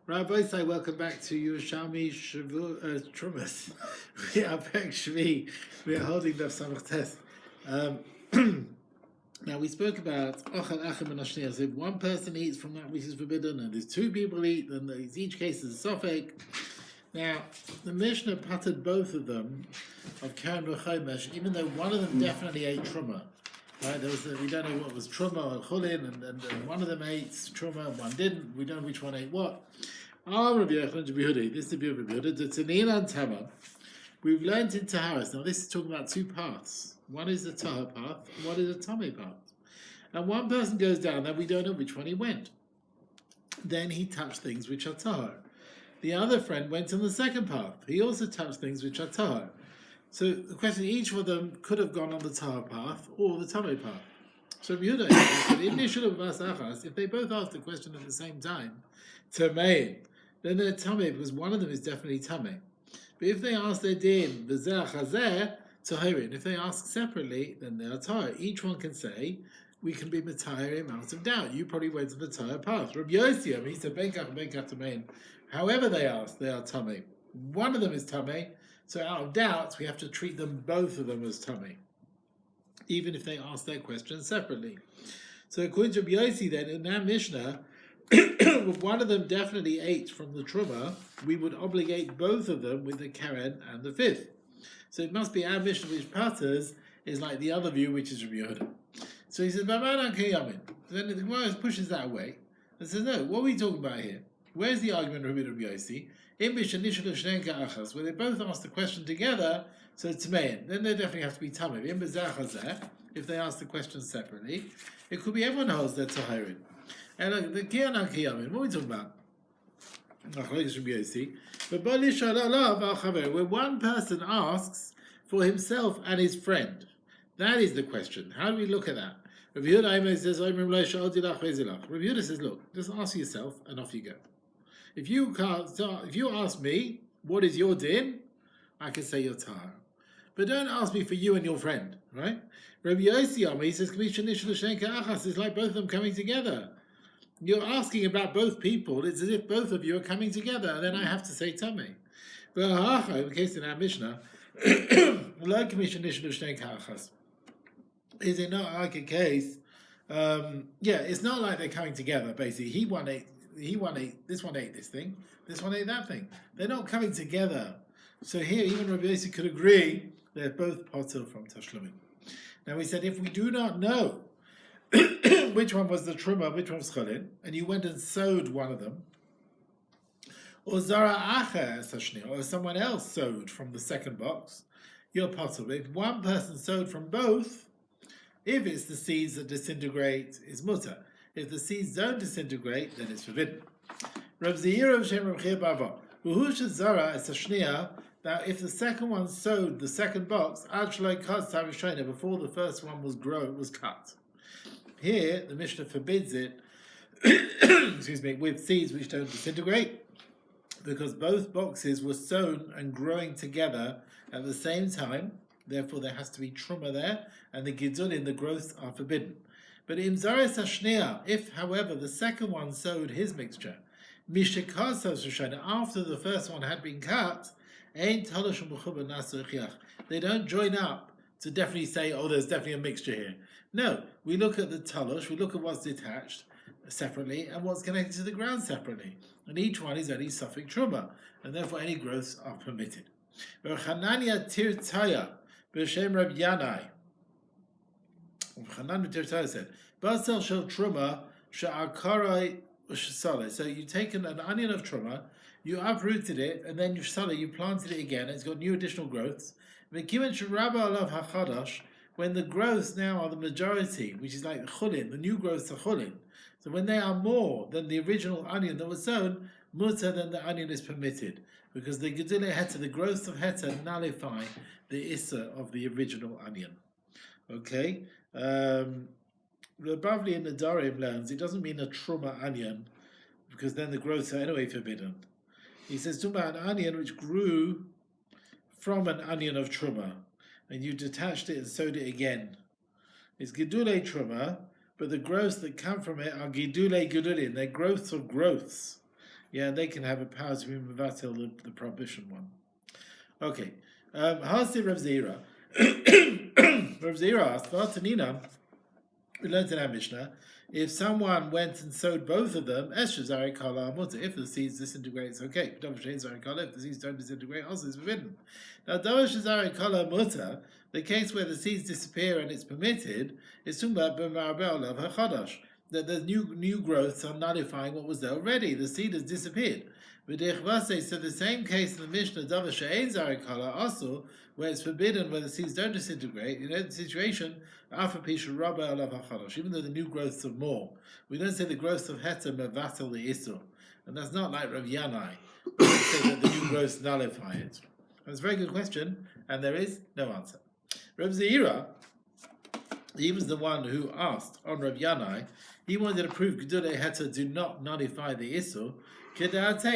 Harav YCD, welcome back to Yerushalmi Terumot. We are back Shvi. We are holding Daf Samach Tes. Now we spoke about Ochel Achem and Ashniya. So if one person eats from that which is forbidden, and there's two people eat, then each case is a Sofek. Now the Mishnah patted both of them of Karen V'Chomesh, even though one of them definitely ate Truma. Right, we don't know what was Truma or Chulin, and one of them ate Truma and one didn't. We don't know which one ate what. This is the view of Rabbi Yehuda. The Tanina and Tama. We've learned in Taharas. Now this is talking about two paths. One is the Tahar path, and one is the Tameh path. And one person goes down there, we don't know which one he went. Then he touched things which are Tahar. The other friend went on the second path. He also touched things which are Tahar. So the question, each of them could have gone on the Tahar path or the Tameh path. So Rabbi Yehuda, if they both asked the question at the same time, Tamein, then they're Tameh, because one of them is definitely Tameh. But if they ask their din, V'zeh Chazeh, Tahirin, if they ask separately, then they are Tahir. Each one can say, we can be Matahirim out of doubt. You probably went to the Tahir path. Rabbi Yossi, he said, Benkach Tamein. However they ask, they are Tameh. One of them is Tameh, so out of doubt, we have to treat them, both of them, as Tameh, even if they ask their question separately. So according to Rabbi Yossi, then, in that Mishnah, if one of them definitely ate from the Truma, we would obligate both of them with the Karen and the fifth. So it must be our Mishnah which patters is like the other view, which is Rabbi Yehuda. So he says, then the Gemara pushes that away and says, no, what are we talking about here? Where's the argument of Rabbi Yossi? Where they both ask the question together, so it's Tamein. Then they definitely have to be Tameh. If they ask the question separately, it could be everyone holds their Tahirin. And look, the Kiyanan Kiyamin, what are we talking about? But where one person asks for himself and his friend, that is the question. How do we look at that? Rabbi Yehuda says, look, just ask yourself and off you go. If you ask me, what is your din? I can say your tahar. But don't ask me for you and your friend, right? Rabbi Yossi, he says, it's like both of them coming together. You're asking about both people. It's as if both of you are coming together, and then I have to say tamei. But in the case in our Mishnah, is it not like a case? It's not like they're coming together. Basically, he one ate, this one ate this thing, this one ate that thing. They're not coming together. So here, even Rabbi Yossi could agree they're both potter from Tashlumim. Now we said if we do not know which one was the Truma, which one was Cholin, and you went and sowed one of them, or Zara Acher Sashni, or someone else sowed from the second box, you're potter. If one person sowed from both, if it's the seeds that disintegrate, it's mutter. If the seeds don't disintegrate, then it's forbidden. Reb Zeir of Shem Reb Chia Bava, Uhush Zara Sashnia, that if the second one sowed the second box, before the first one was cut. Here, the Mishnah forbids it, with seeds which don't disintegrate, because both boxes were sown and growing together at the same time. Therefore, there has to be truma there, and the gidulin, the growths, are forbidden. But in zaris hashnia, if, however, the second one sowed his mixture, after the first one had been cut, they don't join up to definitely say, oh, there's definitely a mixture here. No, we look at the talosh, we look at what's detached separately and what's connected to the ground separately. And each one is only suffix truma, and therefore any growths are permitted. Chananya tirtaya, b'shem Reb Yanai. Chanan tirtaya said, Basel shel truma she'akarai u'shesale. So you take an onion of truma, you uprooted it, and then you planted it again, it's got new additional growths. When the growths now are the majority, which is like the chulin, the new growths are chulin. So when they are more than the original onion that was sown, mutter, then the onion is permitted. Because the gedule heta, the growths of heta, nullify the issa of the original onion. Okay? The Bavli in the Darim learns it doesn't mean a truma onion, because then the growths are anyway forbidden. He says, talking about an onion which grew from an onion of truma, and you detached it and sowed it again. It's gidule truma, but the growths that come from it are gidule gidulin. They're growths of growths. Yeah, they can have a power to be mevatel the prohibition one. Okay. Hasi Rav Zira. Rav Zira asked, Vatanina, we learned in our Mishnah, if someone went and sowed both of them, if the seeds disintegrate, it's okay. If the seeds don't disintegrate, also it's forbidden. Now, the case where the seeds disappear and it's permitted, is talking about that the new growths are nullifying what was there already. The seed has disappeared. So the same case in the Mishnah, also, where it's forbidden, where the seeds don't disintegrate, in that situation, even though the new growths are more. We don't say the growths of Heter mevatel the Isur. And that's not like Rav Yanai. We say that the new growths nullify it. That's a very good question, and there is no answer. Rav Zira, he was the one who asked on Rav Yanai. He wanted to prove Gedulei Heter do not nullify the Isur,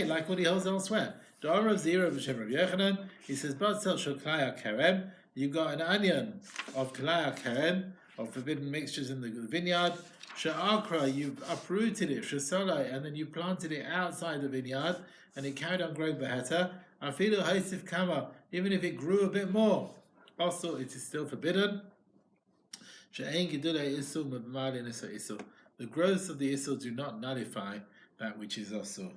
like what he holds elsewhere. Rav Zira v'shem Rav Yochanan, he says, you've got an onion of kalaya keren, of forbidden mixtures in the vineyard. Sha'akra, you've uprooted it, shasolai, and then you planted it outside the vineyard, and it carried on growing beheta. Afilu haisif kama, even if it grew a bit more, also it is still forbidden. She'ein gedulei isul me'b'malin isul. The growth of the isul do not nullify that which is also.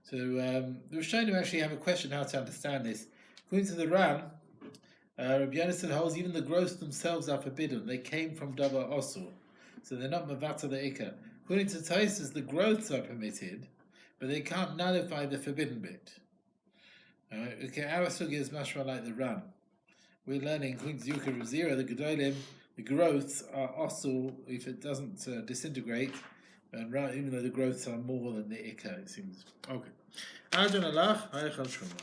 So the Rishonim actually have a question how to understand this. According to the Ram, Rabbi Yonasan holds even the growths themselves are forbidden. They came from Davar Osur, so they're not Mavata the Ikka. According to Tosfos, the growths are permitted, but they can't nullify the forbidden bit. Okay, our sugi is mashma like the Ram. We're learning, according to Yukar of Zira, the Gedolim, the growths are Osur if it doesn't disintegrate, and even though the growths are more than the Ikka, it seems. Okay. Adon Alach, Hayachal Shomar.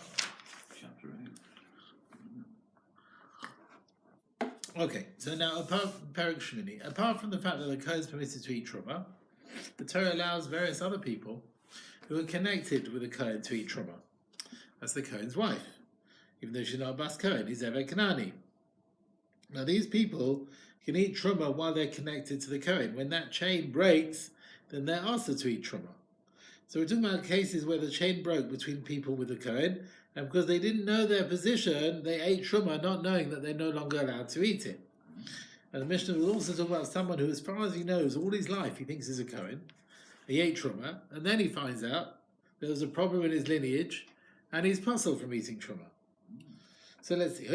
Okay, so now apart from the fact that the Kohen is permitted to eat truma, the Torah allows various other people who are connected with the Kohen to eat truma. That's the Kohen's wife, even though she's not a Bas Kohen, he's Eved Kanani. Now these people can eat truma while they're connected to the Kohen. When that chain breaks, then they're also to eat truma. So we're talking about cases where the chain broke between people with the Kohen, and because they didn't know their position, they ate truma, not knowing that they're no longer allowed to eat it. And the Mishnah will also talk about someone who, as far as he knows, all his life he thinks is a Kohen. He ate truma, and then he finds out there was a problem in his lineage, and he's puzzled from eating truma. So let's see. A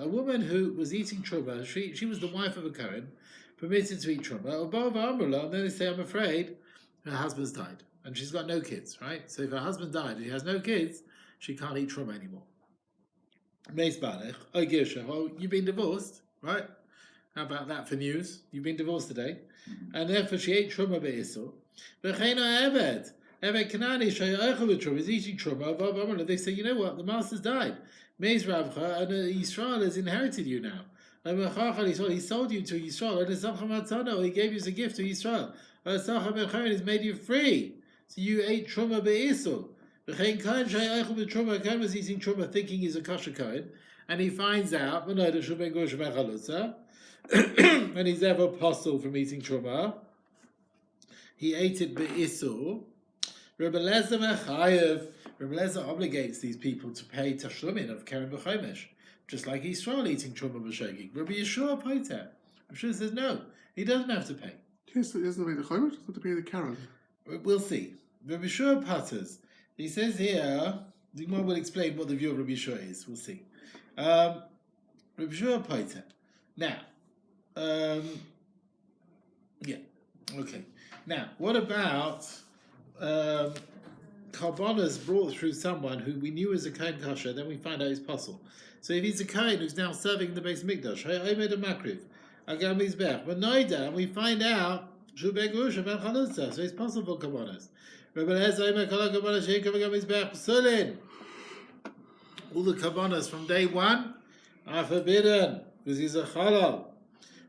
woman who was eating truma, she was the wife of a Kohen, permitted to eat truma. And then they say, I'm afraid her husband's died, and she's got no kids, right? So if her husband died and she has no kids, she can't eat truma anymore. Oh, you've been divorced, right? How about that for news? You've been divorced today, and therefore she ate truma be'isur. Eved Kanani is eating truma. They say, you know what? The master's died. Meiz Rabcha, and Yisrael has inherited you now. He sold you to Yisrael, and he gave you as a gift to Yisrael. He's made you free. So you ate truma be'isur. Kohen was eating truma thinking he's a kosher Kohen, and he finds out and he's ever apostle from eating truma. He ate it be'isur. Rebbe Lezer obligates these people to pay tashlumin of keren b'chomesh, just like Yisrael eating truma b'shogig. Rabbi Yeshua poiter. Yeshua says no, he doesn't have to pay. He doesn't pay the chomesh, doesn't have to pay the keren. We'll see. Rabbi Yeshua patters. He says here, the Gemara will explain what the view of Rabbi Yeshua is. We'll see. Rabbi Yeshua poiter. Now, okay. Now, what about karbonas brought through someone who we knew was a Kohen Kasher, then we find out he's puzzle. So if he's a Kohen who's now serving the base Mikdash, I made a makriv, Agam Mizbech, but Noida, and we find out so it's possible karbonas. All the karbonas from day one are forbidden because he's a chalal.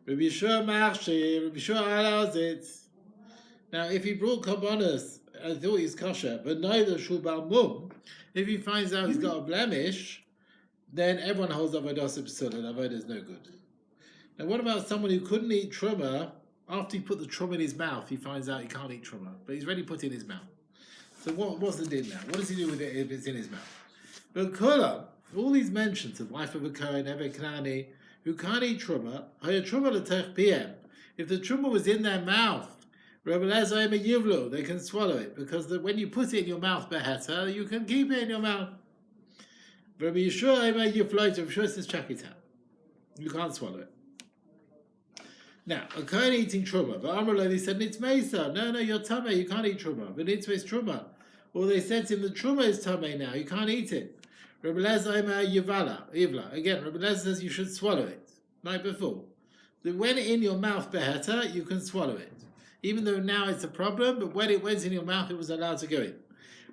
Rabbi Yeshua allows it. Now, if he brought karbonas, I thought he's kosher, but neither shubal mum. If he finds out he's got a blemish, then everyone holds avodah p'sul, and avodah is no good. Now, what about someone who couldn't eat truma? After he put the truma in his mouth, he finds out he can't eat truma, but he's already put it in his mouth. So what's the din now? What does he do with it if it's in his mouth? But Kolam, all these mentions of wife of a Kohen, Eved Knani, who can't eat truma, if the truma was in their mouth, they can swallow it, because when you put it in your mouth, beheta, you can keep it in your mouth. Rabbi Yeshua says, chuck it out. You can't swallow it. Now, a Kohen eating truma, but Amrullah, they said, it's mesa. No, you're tameh, you can't eat truma. But it's truma. Or they said to him, the truma is tameh now, you can't eat it. Rabbi Lezer Yivla. Again, Rabbi Lezer says you should swallow it, like before. So when in your mouth, beheta, you can swallow it. Even though now it's a problem, but when it went in your mouth, it was allowed to go in.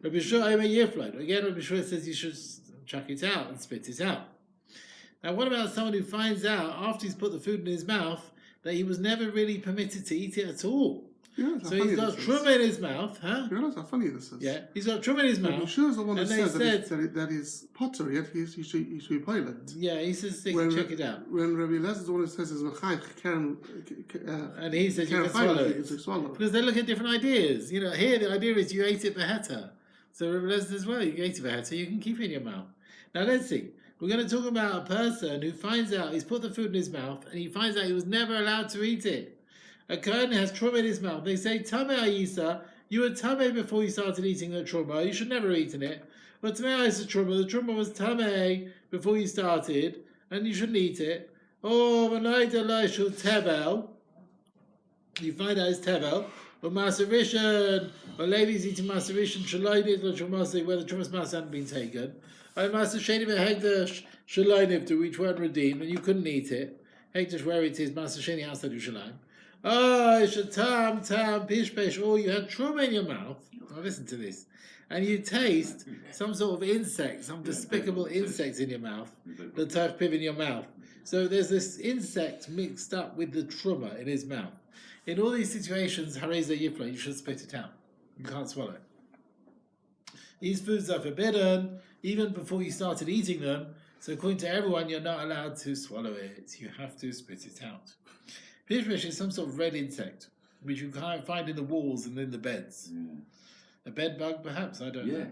Rabbi Yeshua Yifla. Again, Rabbi Yeshua says you should chuck it out and spit it out. Now, what about someone who finds out after he's put the food in his mouth that he was never really permitted to eat it at all? Yeah, so he's got truma in his mouth, huh? You realize how funny this is? Yeah, he's got truma in his mouth. Sure, the one who says that is potter, yet he should be pilot. Yeah, he says check it out. When Rabbi Lezer is the one who says is and he says you can swallow it. Because they look at different ideas. You know, here the idea is you ate it beheta. So Rabbi Lezer says, well, you ate it beheta, you can keep it in your mouth. Now let's see. We're going to talk about a person who finds out he's put the food in his mouth and he finds out he was never allowed to eat it. A Kohen has truma in his mouth. They say, Tameh Ayisa, you were Tameh before you started eating the truma. You should never have eaten it. But Tameh Ayisa truma, the truma was Tameh before you started, and you shouldn't eat it. Oh, V'naita Laishul Tevel. You find out it's Tevel. Or Maserishan, or ladies eating Maserishan, Shalainit, or Trumasi, where the Trumas Mas hadn't been taken. Or Masasheni Hegdash, Shalainit, which weren't redeemed, and you couldn't eat it. Hegdash, where it is, Masasheni outside Yerushalayim. Oh, tam, pish, pish. Oh, you had truma in your mouth. Now listen to this. And you taste some sort of insect, some despicable insect in your mouth, the tarpiv in your mouth. So there's this insect mixed up with the truma in his mouth. In all these situations, hareza yifla, you should spit it out. You can't swallow it. These foods are forbidden even before you started eating them. So according to everyone, you're not allowed to swallow it. You have to spit it out. Pishpish is some sort of red insect, which you can't find in the walls and in the beds. Yeah. A bed bug, perhaps, I don't know.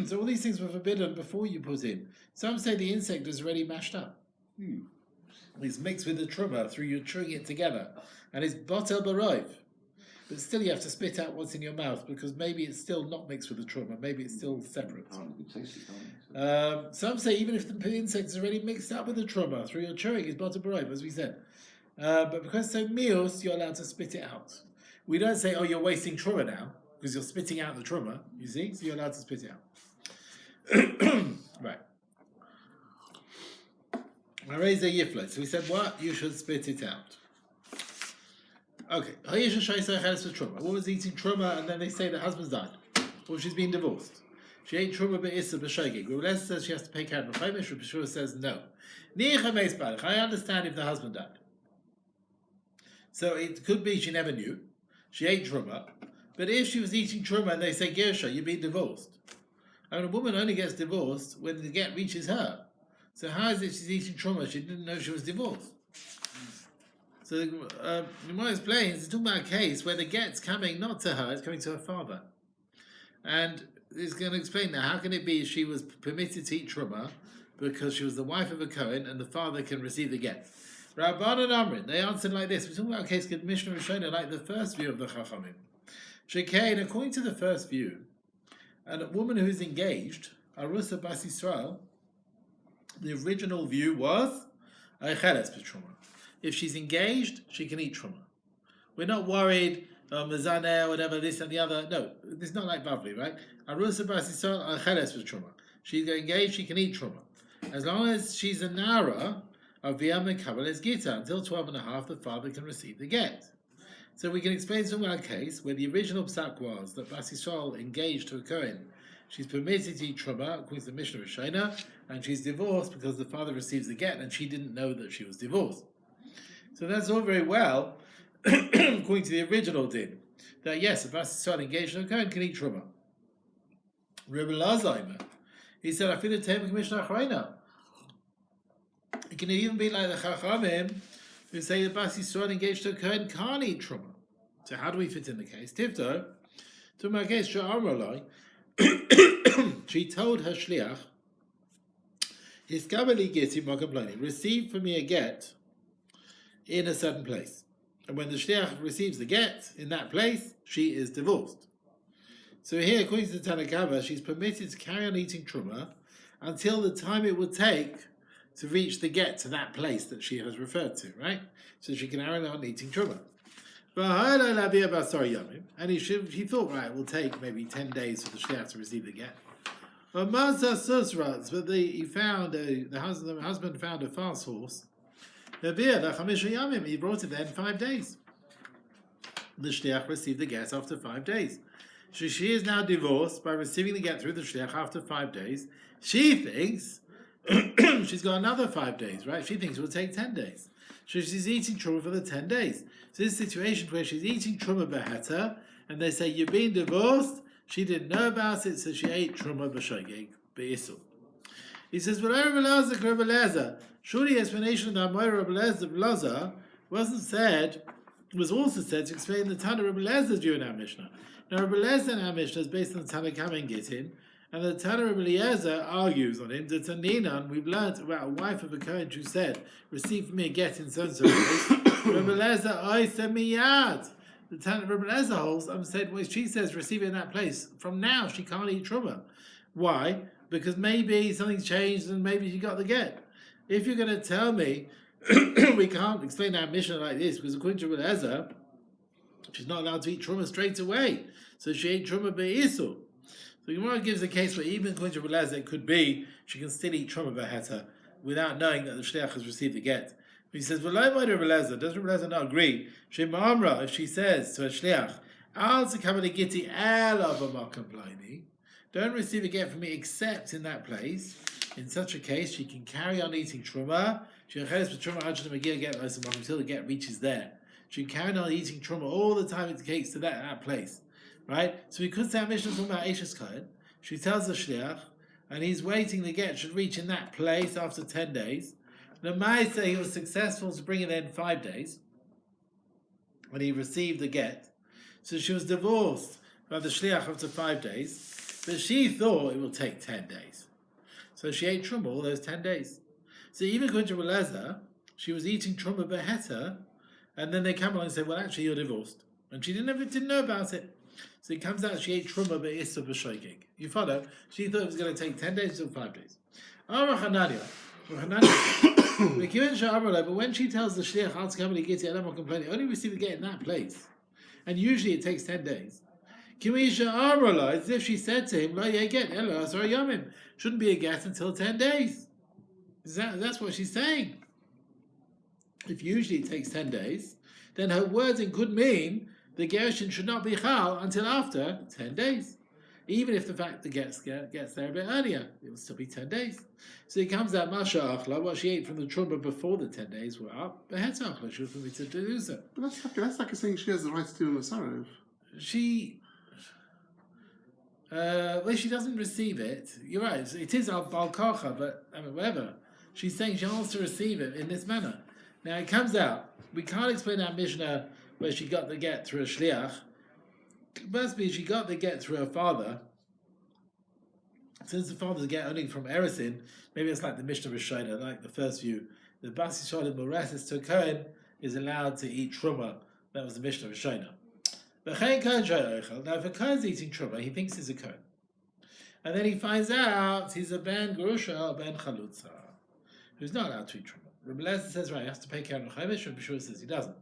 So all these things were forbidden before you put in. Some say the insect is already mashed up. It's mixed with the truma through you chewing it together. And it's botel baroiv. But still you have to spit out what's in your mouth, because maybe it's still not mixed with the truma. Maybe it's still separate. Some say even if the insect is already mixed up with the truma through your chewing, it's botel baroiv, as we said. But because it's so mios, you're allowed to spit it out. We don't say, oh, you're wasting truma now, because you're spitting out the truma, you see? So you're allowed to spit it out. Right. So we said, what? You should spit it out. Okay. What was eating truma, and then they say the husband's died, or she's been divorced. She ate truma be'issa b'shogeg. Rabbi says she has to pay care of the chaimish. Rabbi Shua says no. I understand if the husband died. So it could be she never knew. She ate truma, but if she was eating truma and they say Gersha, you've been divorced. I mean, a woman only gets divorced when the get reaches her. So how is it she's eating truma? She didn't know she was divorced. So the Gemara explains, it's talking about a case where the get's coming not to her, it's coming to her father. And it's going to explain now, how can it be she was permitted to eat truma because she was the wife of a Cohen and the father can receive the get? Rabban and Amrin, they answered like this. We're talking about a case called Mishnah Rishona, like the first view of the Chachamim. Shekain, according to the first view, and a woman who is engaged, Arusa Bas Yisrael, the original view was Eicheles B'Truma. If she's engaged, she can eat truma. We're not worried, mezaneh or whatever, this and the other. No, it's not like Bavli, right? Arusa Bas Yisrael Eicheles B'Truma. She's engaged, she can eat truma. As long as she's a nara, of V'yam Mekabeles Gita, until 12 and a half, the father can receive the get. So we can explain some our case where the original psak was that Bas Yisrael engaged to a Kohen. She's permitted to eat truma, according to the Mishnah Rishona, and she's divorced because the father receives the get and she didn't know that she was divorced. So that's all very well, according to the original din, that yes, a Bas Yisrael engaged to a Kohen can eat truma. Rebbe Lazaimer, he said, I feel the Tema Mishnah Achrayna. It can even be like the Chachamim who say that Bas Yisrael engaged to a Kohen can't eat truma. So how do we fit in the case? Tivto, to my case, she told her shliach, receive for me a get in a certain place. And when the shliach receives the get in that place, she is divorced. So here, according to the Tanakh, she's permitted to carry on eating truma until the time it would take to reach the get to that place that she has referred to, right? So she can carry on eating truma. And he thought, right, it will take maybe 10 days for the shliach to receive the get. But he found the husband found a fast horse. He brought it there in 5 days. The shliach received the get after 5 days. So she is now divorced by receiving the get through the shliach after 5 days. She thinks she's got another 5 days, right? She thinks it will take 10 days. So she's eating truma for the 10 days. So this situation where she's eating truma beheta, and they say, you've been divorced, she didn't know about it, so she ate truma b'shogeg, be'isul. He says, surely the explanation of the Amor Rabbi Elazar was also said to explain the Tana Rabbi Elazar's view in our Mishnah. Now, Rabbi Elazar in our Mishnah is based on the Tana Kama and Gittin, and the Tana Rabbi Eliezer argues on him. The Taninan, we've learned about a wife of a Cohen who said, receive from me a get in so-and-so place. Rabbi Eliezer, I send me yad. The Tana Rabbi Eliezer holds, well, she says, receive it in that place. From now, she can't eat truma. Why? Because maybe something's changed and maybe she got the get. If you're going to tell me we can't explain our Mishnah like this, because according to Rabbi Eliezer, she's not allowed to eat truma straight away. So she ate truma be'isul. So Gemara gives a case where even according to Rabbi Eliezer, it could be she can still eat truma beheta without knowing that the shliach has received the get. But he says, well, like Rabbi Eliezer, does Rabbi Eliezer not agree? Shema Amra, if she says to a shliach, Al tzekabel giti ela b'makom ploini, don't receive a get from me except in that place. In such a case, she can carry on eating truma. She can until the get reaches there. She can carry on eating truma all the time it takes to that place. Right? So we could say our Mishnah is talking about Eishes Kohen. She tells the shliach, and he's waiting the get should reach in that place after 10 days. The Mai say he was successful to bring it in 5 days when he received the get. So she was divorced by the shliach after 5 days, but she thought it will take 10 days. So she ate truma all those 10 days. So even according to Elazar, she was eating truma beheta, and then they come along and say, well, actually, you're divorced. And she didn't know about it. So it comes out she ate truma be'isul b'shogeg. You follow? She thought it was going to take 10 days or 5 days. But when she tells the shliach, only receive the get in that place, and usually it takes 10 days. As if she said to him, shouldn't be a get until 10 days. That's what she's saying. If usually it takes 10 days, then her wording could mean the gerushin should not be chal until after 10 days. Even if the fact the gets there a bit earlier, it will still be 10 days. So it comes out, Masha Achla, what she ate from the truma before the 10 days were up, but Het Achla, she was permitted to do so. But that's like saying she has the right to do a Sarov. Well, she doesn't receive it. You're right, it is al kocha, but I mean, whatever. She's saying she wants to receive it in this manner. Now it comes out, we can't explain our Mishnah where she got the get through a shliach. It must be she got the get through her father. Since the father's get only from Erisin, maybe it's like the Mishnah Rishona, like the first view. The Bas Yisrael Moresis to Cohen is allowed to eat truma. That was the Mishnah Rishona. Now, if a Cohen's eating truma, he thinks he's a Cohen. And then he finds out he's a ben Gerusha or ben Chalutza, who's not allowed to eat truma. Rabbi Eliezer says, right, he has to pay Karen Chaimish, Rabbi Shua says he doesn't.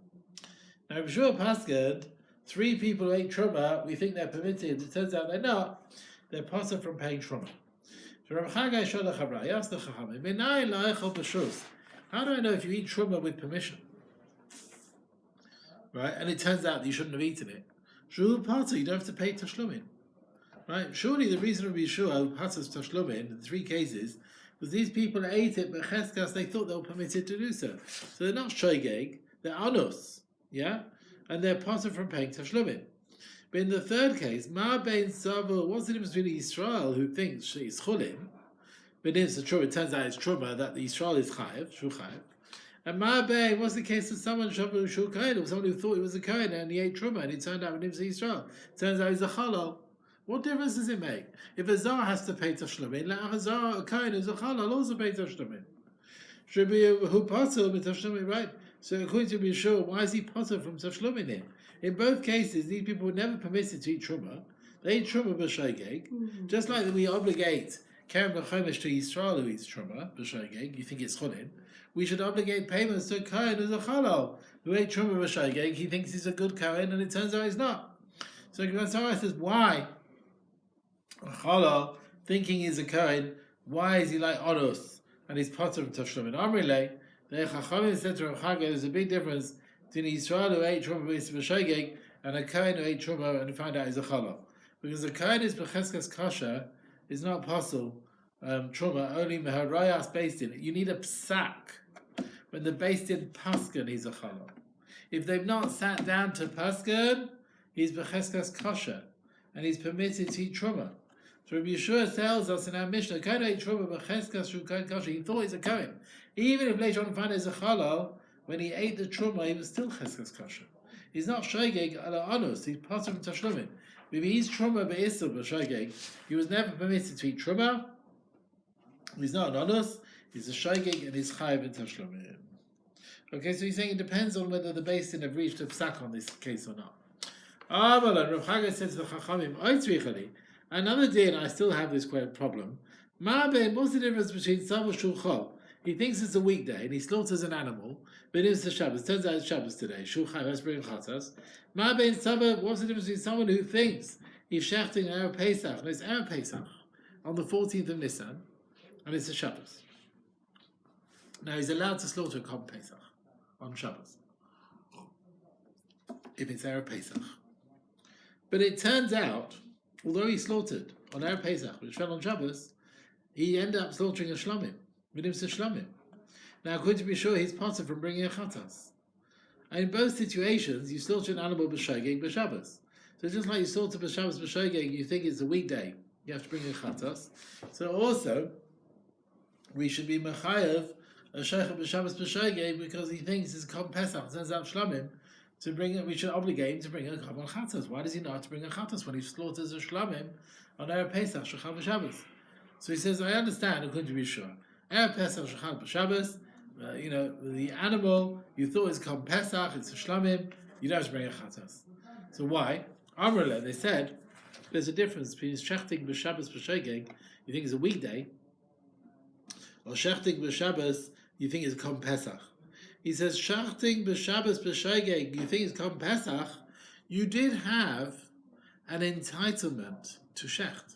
Now, Rabbi Shua Paskad, 3 people who ate truma, we think they're permitted. It turns out they're not. They're possible from paying truma. So Rabbi Chagai Sholach Habra, he asked the Chachamim, how do I know if you eat truma with permission? Right? And it turns out that you shouldn't have eaten it. Shul Pata, you don't have to pay Tashlumin. Right? Surely the reason Rabbi Yeshua Pata's Tashlumin in the 3 cases was these people ate it, but Cheskas, they thought they were permitted to do so. So they're not Shoigeg, they're Anus. Yeah? And they're possible from paying Tashlumin. But in the 3rd case, Ma Bein Savu, what's the difference between Yisrael, who thinks she's Chulim, but if it's true, it turns out it's Truma, that the Yisrael is Chayev, Shu Chayev, And Ma'abei, what's the case of someone Shavu Shul Kohen, or someone who thought he was a Kohen and he ate Truma and it turned out with Israel? Turns out he's a Chalal. What difference does it make? If a Zar has to pay Tashlumin, like a Zar, a Kohen who's a Chalal also pay Tashlumin. Should be who Patel with Tashlumin, right? So according to be sure, why is he Patel from Tashlumin here? In both cases, these people were never permitted to eat Truma. They eat Truma b'Shogeg, just like we obligate Kerem B'Chomesh to Yisrael who eats Truma b'Shogeg. You think it's Chulin? We should obligate payments to a Kohen who's a Chalal who ate Truma b'Shogeg. He thinks he's a good Kohen, and it turns out he's not. So Gemara says, why a Chalal thinking he's a Kohen? Why is he like Oros and he's Potter from Tashlumin? Amrile, the Chachamim said to Rav Chagai, there's a big difference between Yisrael who ate Truma b'Shogeg and a Kohen who ate Truma and found out he's a Chalal. Because the Kohen is b'cheskas kasha is not possible. Truma only meharayas based in it. You need a psak. When they're based in paskan, he's a chalal. If they've not sat down to paskan, he's b'cheskas kasha, and he's permitted to eat truma. So Rabbi Yeshua tells us in our Mishnah, Kohen ate truma b'cheskas shu kohen kasha. He thought he's a kohen, even if later on found he's a chalal. When he ate the truma, he was still cheskas kasha. He's not shogeg ala anus. He's part of tashlumin. If he's truma be'isur b'shogeg, he was never permitted to eat truma. He's not an onus, he's a shogeg, and he's chayiv in tashlumim. Okay, so he's saying it depends on whether the Beis Din have reached a psak on this case or not. Rav Chagai says to the Chachamim, another day, and I still have this problem. What's the difference between Sava Shulchol? He thinks it's a weekday and he slaughters an animal, but it's the Shabbos. Turns out it's Shabbos today. Shulchan, let's bring Chatas. What's the difference between someone who thinks he's shechting an Erev Pesach, and it's Erev Pesach on the 14th of Nisan, and it's a Shabbos. Now he's allowed to slaughter a Kom Pesach on Shabbos, if it's Erev Pesach. But it turns out, although he slaughtered on Erev Pesach, which fell on Shabbos, he ended up slaughtering a Shlomim. Now, according to be sure, he's parted from bringing a chatas. And in both situations, you slaughter an animal b'shogeg b'Shabbos. So just like you slaughter b'Shabbos b'shogeg, you think it's a weekday, you have to bring a chatas. So also, we should be mechayev a shochet b'Shabbos b'shogeg because he thinks it's Kom Pesach, turns out shlamim, to bring it. We should obligate him to bring a Kabbalah chatas. Why does he not have to bring a chatas when he slaughters a shlamim on Erev Pesach shochet b'Shabbos? So he says, I understand, according to be sure. Erev Pesach shochet b'Shabbos. The animal you thought is Kom Pesach, it's a shlamim, you don't have to bring a chatas. So why? Amrele, they said there's a difference between shechting b'Shabbos b'shogeg, you think it's a weekday, or shechting b'Shabbos, you think it's Kom Pesach. He says shechting b'Shabbos b'shogeg, you think it's Kom Pesach, you did have an entitlement to shecht.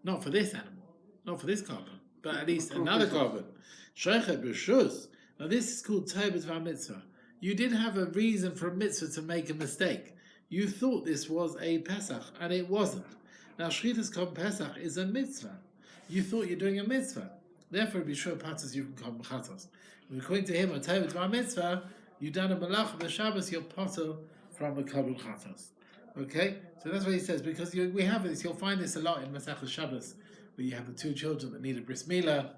Not for this animal, not for this carbon, but at least another carbon. Shochet b'shus. Now this is called Tobit v'Mitzvah. You did have a reason for a mitzvah to make a mistake. You thought this was a Pesach, and it wasn't. Now Shchitas Kom Pesach is a mitzvah. You thought you're doing a mitzvah. Therefore, be sure patas you can come chatas. According to him, on Tobit v'Mitzvah, you've done a malach b'Shabbos, you're potter from a kabul chatas. Okay, so that's what he says, because we have this. You'll find this a lot in Masechet Shabbos, where you have the two children that need a bris milah.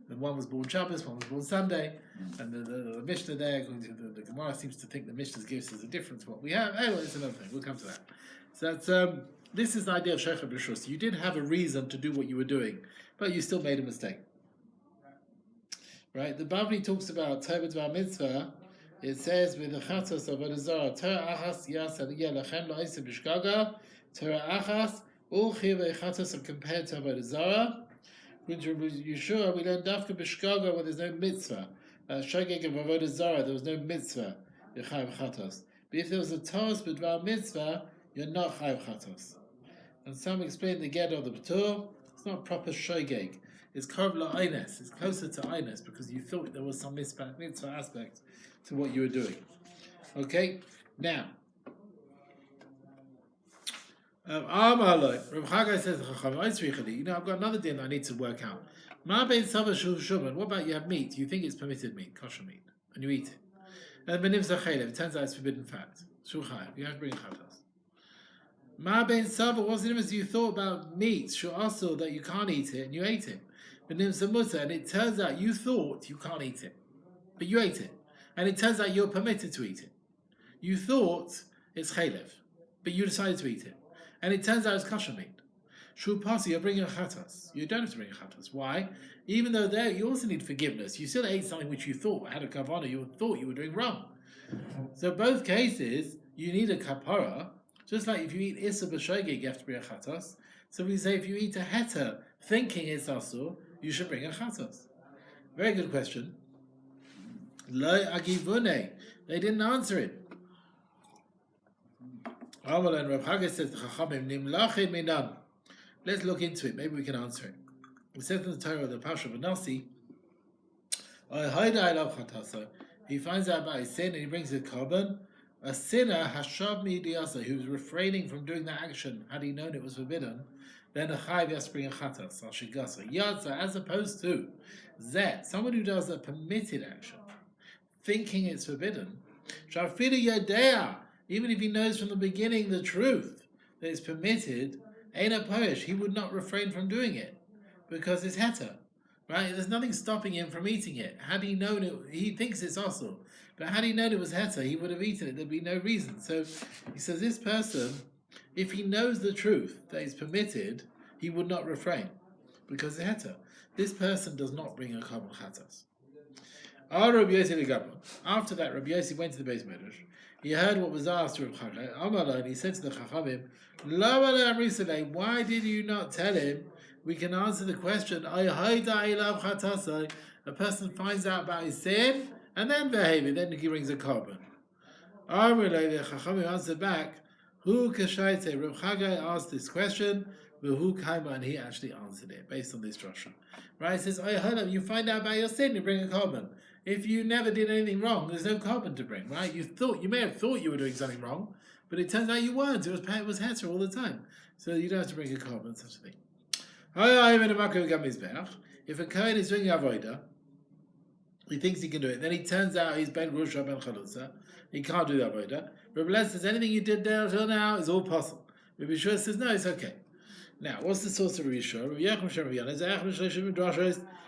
And one was born Shabbos, one was born Sunday, and the Mishnah there, according to the Gemara, seems to think the Mishnah's gives us a difference to what we have. Anyway, it's another thing. We'll come to that. So that's this is the idea of Shochet b'Shus. You did have a reason to do what you were doing, but you still made a mistake. Right? The Bavli talks about Tobit v'Mitzvah. It says with the chatos of Avodah Torah achas yas aliyah lachem la'isa b'shgaga Torah achas all chiyuvei chatos are compared to Avodah Zarah. Yeshua, we learn dafka b'shgaga where there's no mitzvah. Shogeg of Avodah Zarah, there was no mitzvah. You're chayav chatos. But if there was a Torah b'dvar mitzvah, you're not chayav chatos. And some explain the get of the B'tur. It's not proper shogeg. It's karv la'aynes. It's closer to aynes because you thought there was some mitzvah aspect to what you were doing. Okay? Now, Rav Chagai says, I've got another thing I need to work out. What about you have meat? You think it's permitted meat, kosher meat, and you eat it. And it turns out it's forbidden fat. You have to bring chatas. What's the difference? You thought about meat, also that you can't eat it, and you ate it. And it turns out you thought you can't eat it. but you ate it. And it turns out you're permitted to eat it. You thought it's chaylev, but you decided to eat it. And it turns out it's kosher meat. Shul pasi, you're bringing a chatas. You don't have to bring a chatas. Why? Even though there, you also need forgiveness. You still ate something which you thought had a kavanah, you thought you were doing wrong. So both cases, you need a kapara. Just like if you eat issa b'shogeg, you have to bring a chatas. So we say if you eat a heter thinking it's asur, you should bring a chatas. Very good question. Lo agivune. They didn't answer it. Amal and Rav Haggai says to Chachamim, Nimlachim minan. Let's look into it. Maybe we can answer it. It says in the Torah, the Pasha of Nasi, he finds out about his sin and he brings a korban. A sinner, Yerushalmi Diyasa, who was refraining from doing that action, had he known it was forbidden, then a chayiv has to bring a chatas, ashigasa, yatsa, as opposed to zet, someone who does a permitted action, thinking it's forbidden, shafidu yodea, even if he knows from the beginning the truth that it's permitted, ain't a parish, he would not refrain from doing it because it's heter, right? There's nothing stopping him from eating it. Had he known it, he thinks it's also, but had he known it was heter, he would have eaten it. There'd be no reason. So he says this person, if he knows the truth that is permitted, he would not refrain because it's heter. This person does not bring a korban chatas. After that, Rabbi Yossi went to the Beis Medrash. He heard what was asked to Rav Haggai. Amar, and he said to the Chachamim, why did you not tell him? We can answer the question. A person finds out about his sin and then then he brings a korban. The Chachamim answered back, who kashaite? Rav Haggai asked this question, but who came and he actually answered it based on this drasha. Right? It says, you find out about your sin, you bring a korban. If you never did anything wrong, there's no korban to bring, right? You may have thought you were doing something wrong, but it turns out you weren't. It was heter all the time. So you don't have to bring a korban, such a thing. If a Kohen is doing avodah, he thinks he can do it. Then he turns out he's ben grusha ben chalutza. He can't do the avodah. Rabbi Les says anything you did there until now is all possible. Rabbi Yeshua says no, it's okay. Now, what's the source of Rabbi Yeshua? Rabbi Yechon Shem Rabbi Yana.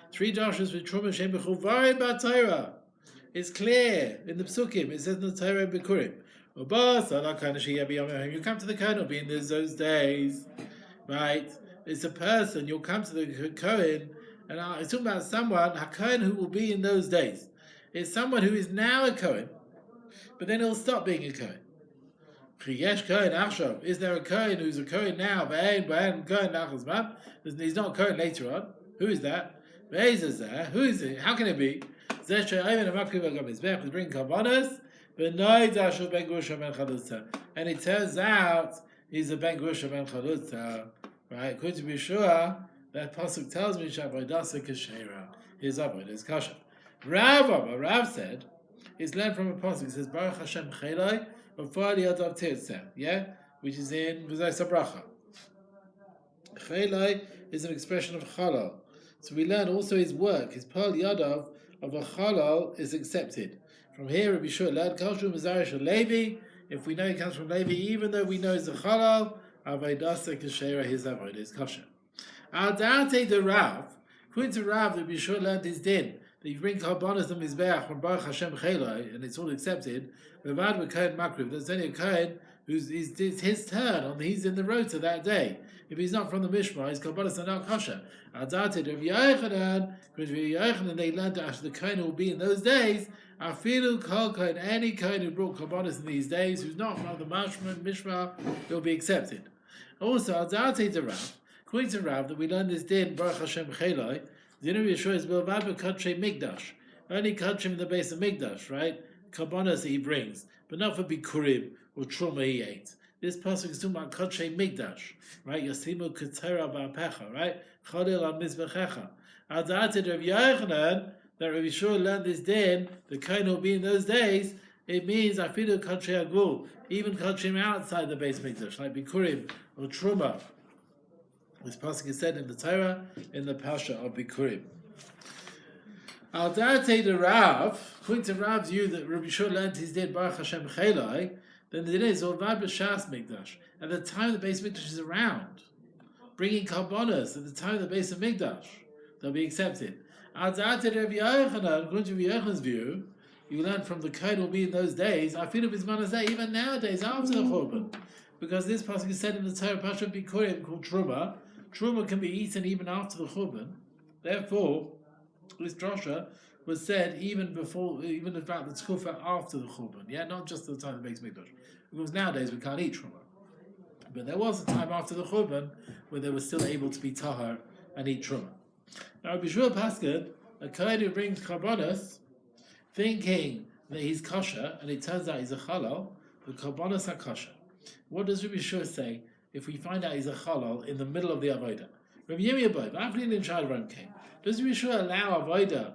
3 drashos with Truma Shem B'chuvarim B'Torah. It's clear in the Psukim. It says in the Torah B'Kurim. You come to the Kohen, will be in those days, right? It's a person. You'll come to the Kohen, and it's talking about someone, a Kohen who will be in those days. It's someone who is now a Kohen, but then he'll stop being a Kohen. Is there a Kohen who's a Kohen now? He's not a Kohen later on. Who is that? Who is it? How can it be? Bring karbanos, and it turns out he's a ben grusha ben chalutza. Right? According to Yeshua, that pasuk tells me shavodasa kashera. His avodah is kasher. Rav said, it's learned from a pasuk. It says Baruch Hashem Chelai b'far liyadav tirtzeh. Yeah, which is in V'zay Sabracha. Chelai is an expression of chalal. So we learn also his work, his Pal Yadav of a Chalal is accepted. From here, Rabbi Shua learned Kalshum Mazarish Levi. If we know he comes from Levi, even though we know it's a Chalal, Avaydasa Kashera, his Avodah is kosher. Al Da'ate de Rav, according to Rav, Rabbi Shua learned his din, that you bring Karbanos and Mizbeach from Baruch Hashem Chelai, and it's all accepted. Levad with Kohen Makriv, there's only a Kohen who's it's his turn, he's in the rota that day. If he's not from the Mishmar, his Karbanos are not kosher. Adated Rav Yochanan, because Rav Yochanan, they learned that actually the Kohen will be in those days. Afilu Kol Kohen, any Kohen who brought Karbanos in these days, who's not from the Mishmar, will be accepted. Also, Adated to Rav, according to Rav, that we learned this din, Baruch Hashem Chelai, the Yinu Yeshua is Bilvad B'Kadshei Migdash. Only Kadshim in the base of Migdash, right? Karbanos that he brings, but not for Bikurim or Truma he ate. This pasuk is talking about Kodshei Migdash, right? Yasimu Ketera Ba'apecha, right? Chodel al Mizbechecha. Adated Rav Yochanan, that Rav Yeshua learned this din, the Kohen will be in those days, it means Afidu Kodshei Agul, even Kodshim outside the base Migdash, like Bikurim or Truma. This pasuk is said in the Torah, in the Pasha of Bikurim. Al Da'atei de Rav, according to Rav's view that Rabbi Yeshua learned his din Baruch Hashem Chelai, then the din is Olvad B'Shas Migdash. At the time the base of Migdash is around, bringing karbonos at the time of the base of Migdash, they'll be accepted. According to Rabbi Yochanan's view, you learn from the Kohen will be in those days. I feel of his manazeh even nowadays after the Churban, because this pasuk is said in the Torah Pasha Bikurim called Truma. Truma can be eaten even after the Churban. Therefore, this drasha was said even about the tkufa after the Churban. Yeah, not just at the time of the Beis Mikdash. Because nowadays we can't eat Truma. But there was a time after the Churban where they were still able to be tahar and eat Truma. Now, Rabbi Shua Paskin, a Kohen who brings karbonos, thinking that he's kosher, and it turns out he's a halal, the karbonos are kosher. What does Rabbi Shua say if we find out he's a halal in the middle of the avodah? Rabbi Yirmiyah Boy, after the child Ram came, does Rabbi Shua allow avodah,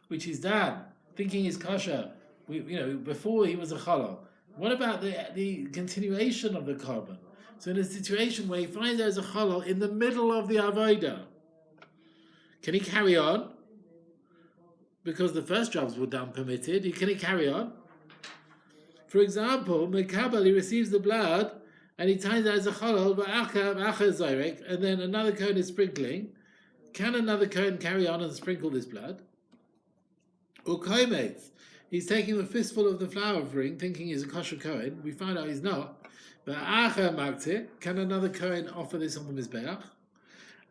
which he's done, thinking he's kosher, before he was a halal? What about the continuation of the carbon? So in a situation where he finds out he's a halal in the middle of the avodah, can he carry on? Because the first jobs were done permitted. Can he carry on? For example, Mekabel, he receives the blood and he finds out it's a halal, and then another Kohen is sprinkling. Can another Kohen carry on and sprinkle this blood? Or Koimetz, he's taking a fistful of the flour offering, thinking he's a kosher Kohen. We find out he's not. But can another Kohen offer this on the Mizbeach?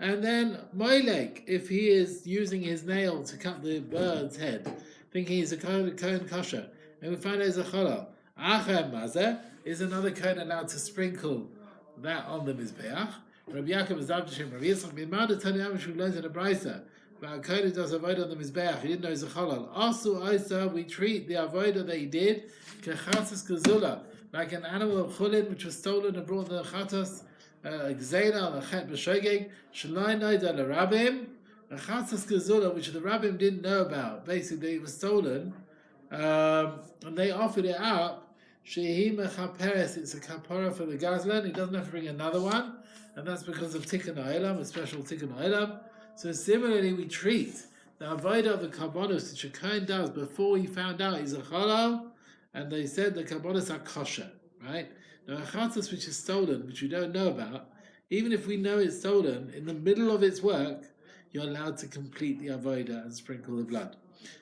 And then Moilek, if he is using his nail to cut the bird's head, thinking he's a Kohen kosher, and we find out he's a chalal, is another Kohen allowed to sprinkle that on the Mizbeach? Rabbi Yaakov is Abdishim, Rabbi Yitzchak, Bimad Taniyam, we learned in a brisa, but a Kohen who does avodah on the Mizbeach, he didn't know he's a chalal. Also, we treat the avodah that he did, kechatzas kazula, like an animal of chulin which was stolen and brought to the chatas, Gzeira or Chet B'Shogeg, Shalai Noida L'Rabim, a Chatzas Gazula, which the Rabbim didn't know about. Basically, it was stolen, and they offered it up. Shehi Mechaperes, it's a kapara for the Gazlan. He doesn't have to bring another one, and that's because of Tikkun Ha'olam, a special Tikkun Ha'olam. So similarly, we treat the avodah of the karbonos that Kohen does before he found out he's a halal, and they said the karbonos are kosher, right? Now, a chatzas which is stolen, which we don't know about, even if we know it's stolen, in the middle of its work, you're allowed to complete the avodah and sprinkle the blood.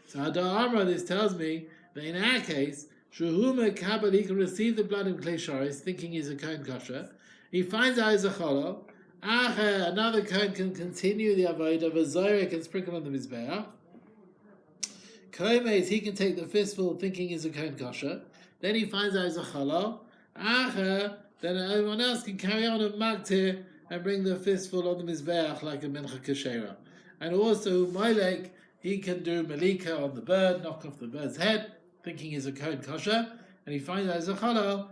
So Hadar Amra, this tells me that in our case, Shuhuma Kabal, he can receive the blood in Klei Sharis, thinking he's a Kohen kosher. He finds out he's a chalal. Another Kohen can continue the avodah, V'Zoyre can sprinkle on the Mizbeach. Kohemes, he can take the fistful thinking he's a Kohen kosher. Then he finds out he's a chalal. Then everyone else can carry on and magtir and bring the fistful on the Mizbeach like a mincha kashera. And also, Moilek, he can do malika on the bird, knock off the bird's head, thinking he's a Kohen kosher, and he finds out he's a chalal.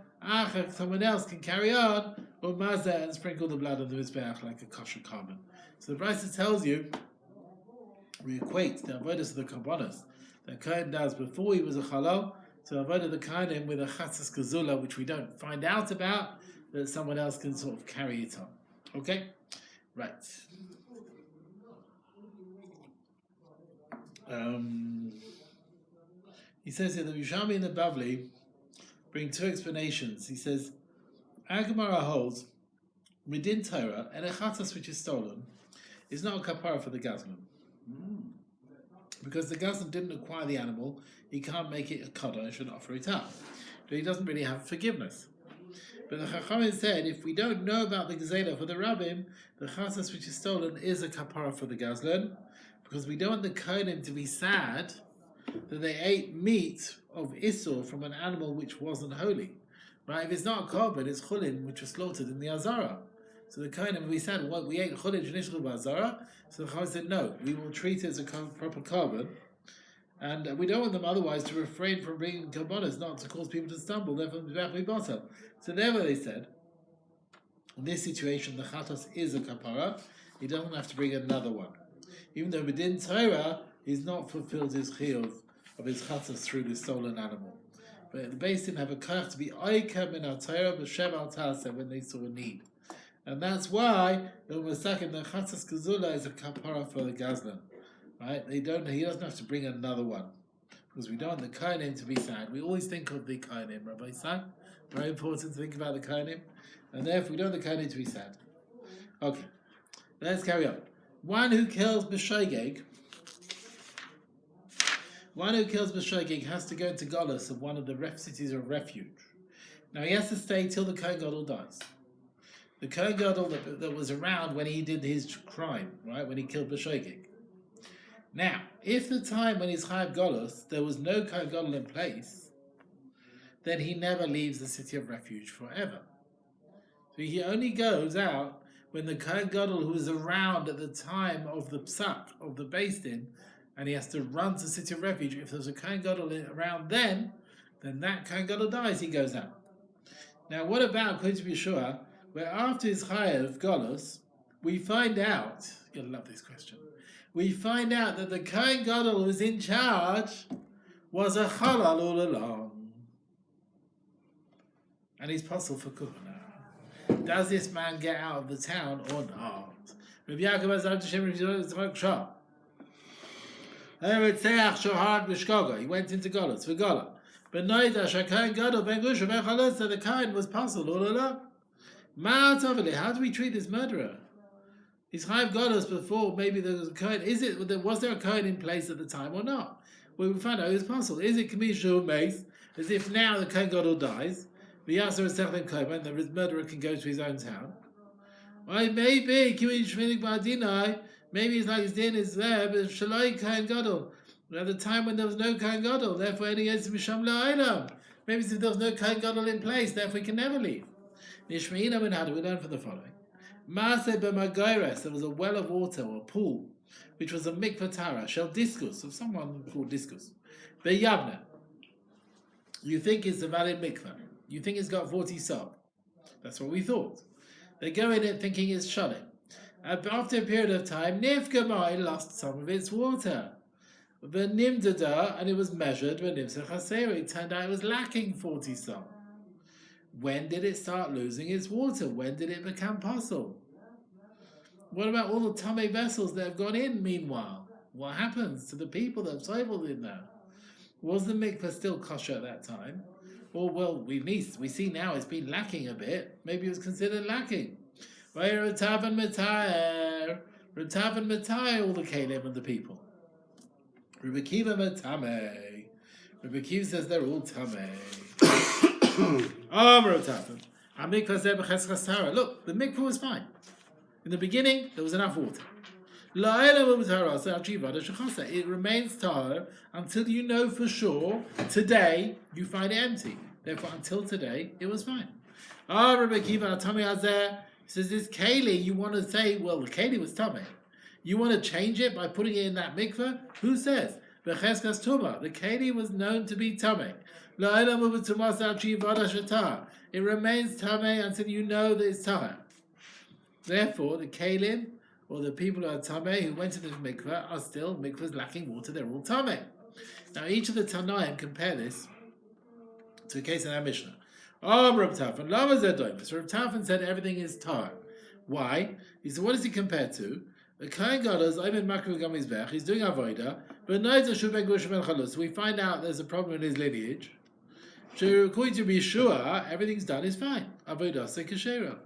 Someone else can carry on, or mazeh, and sprinkle the blood on the Mizbeach like a kosher carbon. So the Brisa tells you, we equate the avodas of the karbonos that Kohen does before he was a chalal, to avodah the Kohanim with a chatzas kazula, which we don't find out about, that someone else can sort of carry it on. Okay? Right. He says here, the Yerushalmi and the Bavli bring two explanations. He says, our Gemara holds, within Torah, and a chatzas which is stolen, is not a kapara for the Gazlan. Because the Gazlan didn't acquire the animal, he can't make it a kadosh and offer it up. So he doesn't really have forgiveness. But the Chachamim said, if we don't know about the Gezela for the Rabbim, the chatzas which is stolen is a kapara for the Gazlan, because we don't want the Kohanim to be sad that they ate meat of Isur from an animal which wasn't holy. Right? If it's not a korban, it's chulin which was slaughtered in the Azara. So the Kohanim will be sad, what, we ate chulin shenishchul b'Azara? So the Chachamim said, no, we will treat it as a proper korban. And we don't want them otherwise to refrain from bringing karbonos, not to cause people to stumble, therefore be bottom. So therefore they said, in this situation, the chatos is a kapara, he doesn't have to bring another one. Even though within Torah, he's not fulfilled his chiyuv of his chatos through the stolen animal. But the base didn't have a koach to be oikem in our Torah, but shev al ta'aseh when they saw a need. And that's why the Masakin, the chatos kazula is a kapara for the Gazlan. Right? He doesn't have to bring another one. Because we don't want the Kohanim to be sad. We always think of the Kohanim, Rabbi Isaac. Very important to think about the Kohanim. And therefore we don't want the Kohanim to be sad. Okay. Let's carry on. One who kills B'Shogeg, One who kills b'shogeg has to go into Golus of one of the cities of refuge. Now he has to stay till the Kohen Gadol dies. The Kohen Gadol that was around when he did his crime, right, when he killed b'shogeg. Now, if the time when he's Chayav Golus there was no Kohen Gadol in place, then he never leaves the city of refuge forever. So he only goes out when the Kohen Gadol who was around at the time of the psak, of the Beis Din, and he has to run to the city of refuge. If there's a Kohen Gadol around then that Kohen Gadol dies, he goes out. Now, what about, according to Yeshua, where after his Chayav Golus, we find out, you'll love this question, we find out that the Kohen Gadol who was in charge was a Chalal all along. And he's possible for Kuhana. Does this man get out of the town or not? Rabbi Yaakov has he went into Golus for Gola. But Noidash Kohen Gadol ben Gusha ben Chalos, so the Kohen was puzzled all along. How do we treat this murderer? He's Chayav Golus before maybe there was a Kohen. Was there a Kohen in place at the time or not? Well, we find out it was puzzled. Is it Kamishu Mace, as if now the Kohen Gadol dies? The murderer can go to his own town. Well, maybe it's like his din is there, but Shalai Kohen Gadol. At the time when there was no Kohen Gadol, therefore any Misham La'olam. Maybe if there was no Kohen Gadol in place, therefore he can never leave. Nishmeina min hada, we learn from the following. Maaseh b'magayres, there was a well of water or a pool, which was a mikvah tara, shel discus, of someone called discus. Be'yavna. You think it's a valid mikvah. You think it's got 40 sab. That's what we thought. They go in it thinking it's shalim. After a period of time, Nifgamai lost some of its water. The Nimdada, and it was measured, when it turned out it was lacking 40 sab. When did it start losing its water? When did it become possible? What about all the Tameh vessels that have gone in meanwhile? What happens to the people that have traveled in there? Was the mikveh still kosher at that time? Or, well, we see now it's been lacking a bit. Maybe it was considered lacking. Retav and Matayr, all the Kalim and the people. Rabbi Kiva Matame. Rabbi Kiva says they're all Tameh. Look, the mikveh was fine. In the beginning, there was enough water. It remains tahor until you know for sure today you find it empty. Therefore, until today, it was fine. Rabbi Kiva says this keli, you want to say, well, the keli was tameh. You want to change it by putting it in that mikveh? Who says? The keli was known to be tameh. It remains tameh until you know that it's tahor. Therefore, the kelim, or the people who are tameh who went to the mikveh, are still mikvehs lacking water. They're all tameh. Now, each of the Tanaim compare this to a case in our Mishnah. Rav Tafan, Lama Zedoimus. Rav Tafan said everything is tar. Why? He said, what does he compare to? The Kohen Gadol is Omen Makru Gamizbech. He's doing avodah, but so we find out there's a problem in his lineage. So according to Yeshua, everything's done is fine. Avodah sekashera.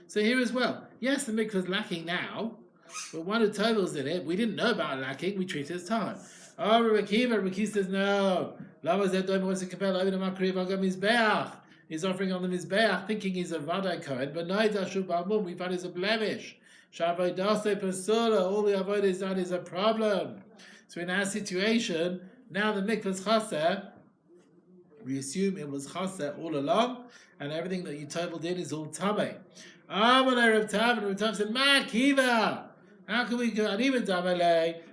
So here as well, yes, the mikveh is lacking now, but one who tovels in it, we didn't know about lacking. We treat it as tar. Rabbi Kiva says no. Lama Zedoim wants to compare Omen Makru Gamizbech. He's offering on the Mizbeach, thinking he's a Vadai Kohen, but we find it's a blemish. All the avodah is done is a problem. So in our situation, now the mikvah is chaser. We assume it was chaser all along, and everything that you toveled in is all tameh. Rav Tav said, Ma Kiva, how can we go?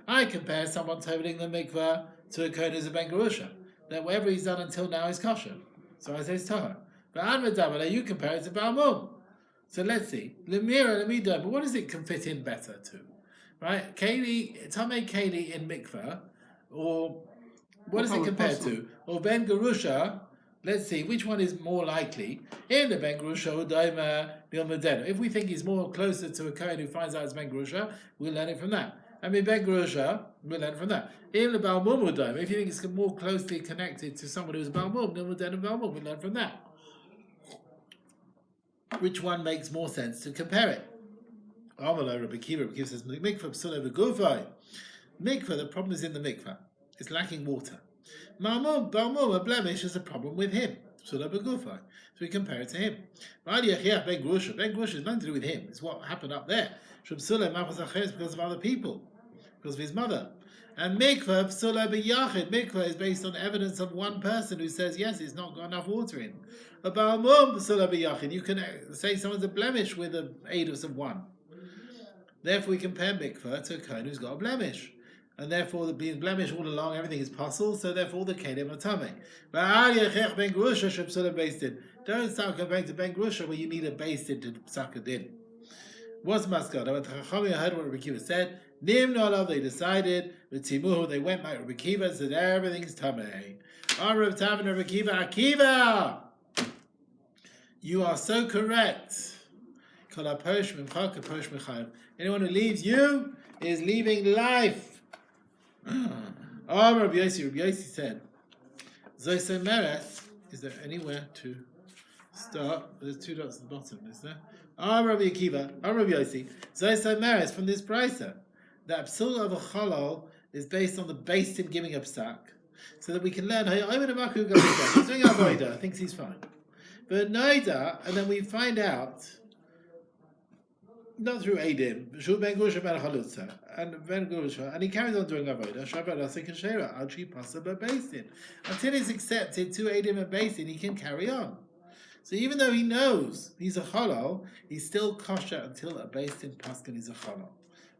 I compare someone toveling the mikvah to a kohen who's a ben gerusha. That whatever he's done until now is kosher. So I say it's tahor. But you compare it to Balmum. So let's see. Lemira, Lemida, but what does it can fit in better to? Right? Tameh Keli in mikveh, or what does it compare to? Or Ben Gerusha, let's see, which one is more likely? In the Ben Gerusha, Udaima, Bilmadeno. If we think he's more closer to a Kohen who finds out it's Ben Gerusha, we'll learn it from that. I mean, Ben Gerusha, we'll learn from that. In the Balmum Udaima, if you think it's more closely connected to someone who's Balmum, Bilmadeno Balmum, we'll learn from that. Which one makes more sense to compare it? Rabbi Kiva says, mikveh, the problem is in the mikveh. It's lacking water. Balmum, a blemish is a problem with him. So we compare it to him. Ben Grusha has nothing to do with him. It's what happened up there. Because of other people, because of his mother. And mikvah psula b'yachid. Mikvah is based on evidence of one person who says yes, it's not got enough water in. A balmum psula b'yachid. You can say someone's a blemish with an edus of one. Therefore, we compare mikvah to a kohen who's got a blemish. And therefore, being blemish all along, everything is possible. So therefore, the kelim are tamei. Don't start comparing to Ben Grusha where you need a beis din to suck it in. What's maskad? But Chachamim heard what Rabbi Kiva said. Nimnolav, they decided. With Timuhu, they went like Rabbi Kiva and said everything's tamei. Rav Tav and Rabbi Kiva, Akiva, you are so correct. Anyone who leaves you is leaving life. Rabbi Yossi said, Zoyse Meres, is there anywhere to start? There's 2 dots at the bottom, is there? Rabbi Akiva, Rabbi Yossi, Zoyse Meres from this brisa, that psul of a chalal is based on the beis din giving a psak, so that we can learn, he's doing avodah, thinks he's fine. But Noida, and then we find out, not through Adim, and he carries on doing avodah. Until it's accepted to Adim and beis din, he can carry on. So even though he knows he's a chalal, he's still kosher until a beis din paskin is a chalal,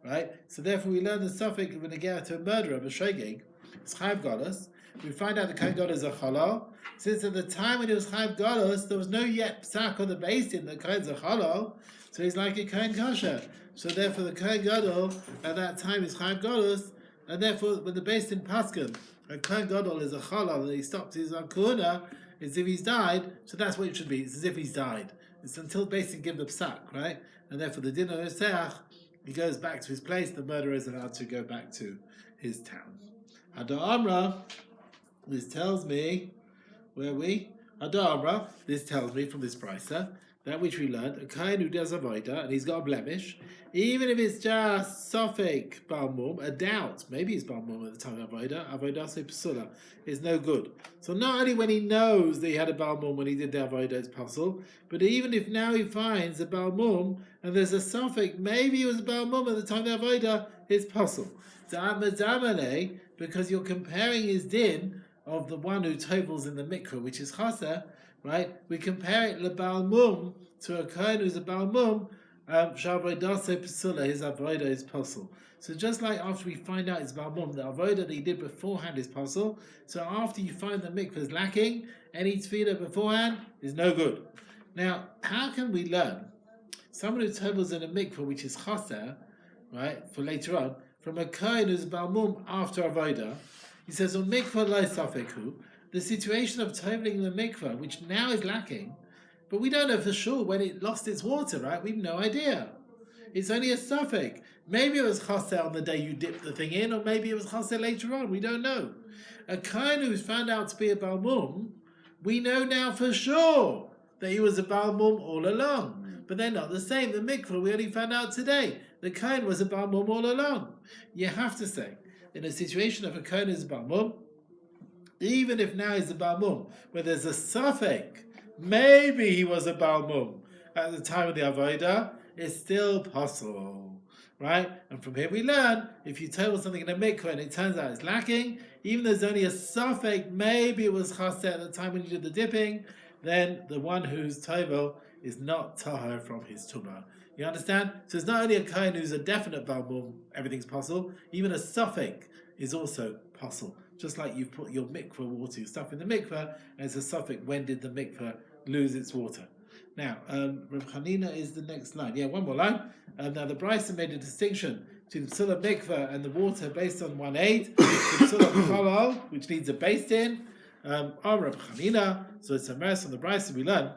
right? So therefore, we learn the suffix of a negera to a murderer, b'shogeg, it's chayv galus. We find out the kohen gadol is a chalal. Since at the time when it was chayv galus, there was no yet psak on the beis din that kohen's a chalal. So he's like a kohen kosher. So therefore, the kohen gadol at that time is chayv galus, and therefore, when the beis din paskin, a kohen gadol is a chalal, and he stops his kahuna, as if he's died. So that's what it should be. It's as if he's died. It's until beis din give the psak, right? And therefore, the din of Eseach, he goes back to his place. The murderer is allowed to go back to his town. Hada Amra, this tells me, where we? Hada Amra, this tells me from this brisa, that which we learned, a kohen who does avodah, and he's got a blemish, even if it's just sofek balmum, a doubt, maybe it's balmum at the time of avodah se psula, is no good. So not only when he knows that he had a balmum when he did the avodah, it's pasul, but even if now he finds a balmum, and there's a sofek, maybe it was a balmum at the time of avodah, it's pasul. Because you're comparing his din of the one who tovels in the mikveh, which is chaser, right? We compare it lebalmum to a kohen who's a balmum. Shavodah pesula, his avodah is pasul. So just like after we find out his balmum, the avodah that he did beforehand is pasul. So after you find the mikveh is lacking, any tefillah beforehand is no good. Now, how can we learn someone who tovels in a mikveh which is chaser, right, for later on, from a kohen who's a balmum after avodah? He says on mikveh lo safeku, the situation of toveling the mikveh, which now is lacking, but we don't know for sure when it lost its water, right? We have no idea. It's only a suffix. Maybe it was chaser on the day you dipped the thing in, or maybe it was chaser later on. We don't know. A kohen who's found out to be a balmum, we know now for sure that he was a balmum all along. But they're not the same. The mikveh we only found out today. The kohen was a balmum all along. You have to say, in a situation of a kohen is a balmum, even if now he's a balmum, where there's a suffix, maybe he was a balmum at the time of the avodah, it's still possible, right? And from here we learn, if you tovel something in a mikveh and it turns out it's lacking, even though there's only a suffix, maybe it was chaser at the time when you did the dipping, then the one who's tovel is not tahor from his tumah. You understand? So it's not only a kohen who's a definite balmum, everything's possible, even a suffix is also possible. Just like you put your mikveh water, your stuff in the mikveh, and it's a suffix, when did the mikveh lose its water? Now, Rav Chanina is the next line. Yeah, one more line. Now, the Brisa made a distinction between the psul of mikveh and the water based on 1/8, the psul of chalal, which needs a beis din. Rav Chanina, so it's a mess on the Brisa we learn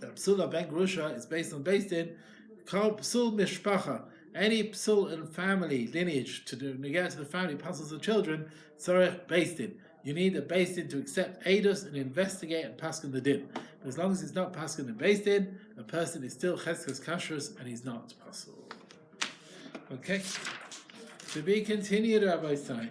that psul of ben grusha is based on beis din. Called psul mishpacha. Any psul in family lineage to get to the family puzzles of children, sorech beis din. You need a beis din to accept edus and investigate and paskin the din. But as long as it's not paskin and beis din, a person is still cheskas kashrus and he's not puzzle. Okay. To be continued, Rabbi Stein.